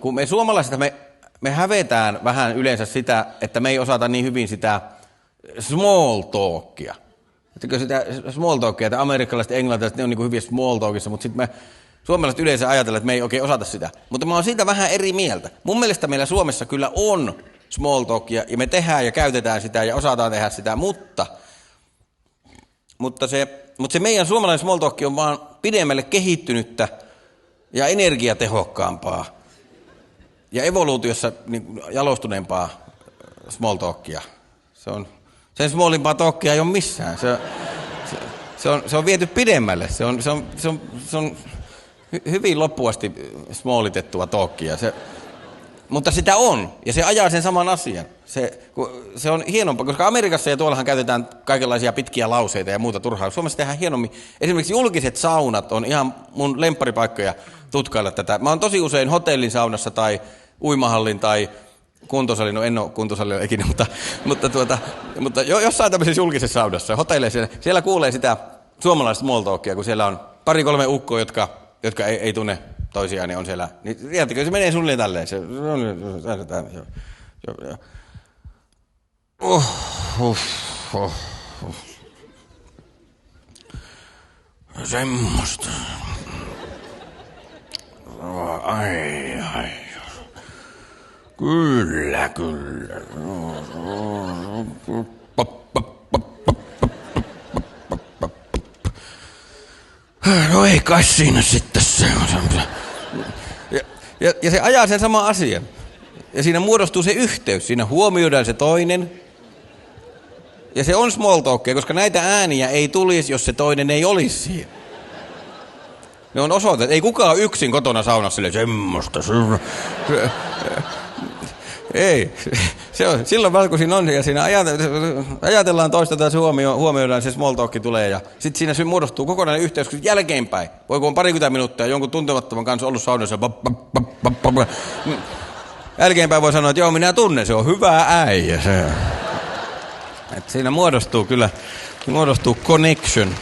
Kun me suomalaiset, me hävetään vähän yleensä sitä, että me ei osata niin hyvin sitä small talkia. Sitä small talkia, että amerikkalaiset ja englantilaiset, ne on niin kuin hyviä small talkissa, mutta sitten me suomalaiset yleensä ajatellaan, että me ei oikein osata sitä. Mutta mä oon siitä vähän eri mieltä. Mun mielestä meillä Suomessa kyllä on small talkia, ja me tehdään ja käytetään sitä ja osataan tehdä sitä, mutta se meidän suomalainen small talk on vaan pidemmälle kehittynyttä ja energiatehokkaampaa ja evoluutiossa niin jalostuneempaa small talkia. Sen smallimpaa talkia ei ole missään. Se on viety pidemmälle. Se on hyvin loppuasti smallitettua talkia. Mutta sitä on, ja se ajaa sen saman asian. Se on hienompaa, koska Amerikassa ja tuollahan käytetään kaikenlaisia pitkiä lauseita ja muuta turhaa. Suomessa tehdään hienommin. Esimerkiksi julkiset saunat on ihan mun lempparipaikkoja tutkailla tätä. Mä oon tosi usein hotellin saunassa tai uimahallin tai kuntosalin, no en ole kuntosalilla ikinä, mutta jossain tämmöisessä julkisessa saunassa, hotelleissa, siellä kuulee sitä suomalaista small talkia, kun siellä on 2-3 ukkoa, jotka ei tunne toisiaan, niin on siellä. Niin tiedättekö, se menee suunnilleen tälleen. Semmosta. Ai. Kyllä. No ei kai siinä sitten se. Ja se ajaa sen saman asian. Ja siinä muodostuu se yhteys. Siinä huomioidaan se toinen. Ja se on small talkia, koska näitä ääniä ei tulisi, jos se toinen ei olisi siinä. Ne on osoitettu. Ei kukaan yksin kotona saunassa silleen semmoista. Ei. Silloin kun siinä on ja siinä ajatellaan toista tai huomioidaan, se small talk tulee ja sitten siinä se muodostuu kokonainen yhteys jälkeenpäin. Voi kun on 20 minuuttia jonkun tuntemattoman kanssa ollut saunassa. Jälkeenpäin voi sanoa, että joo, minä tunnen, se on hyvä äijä. Siinä muodostuu connection.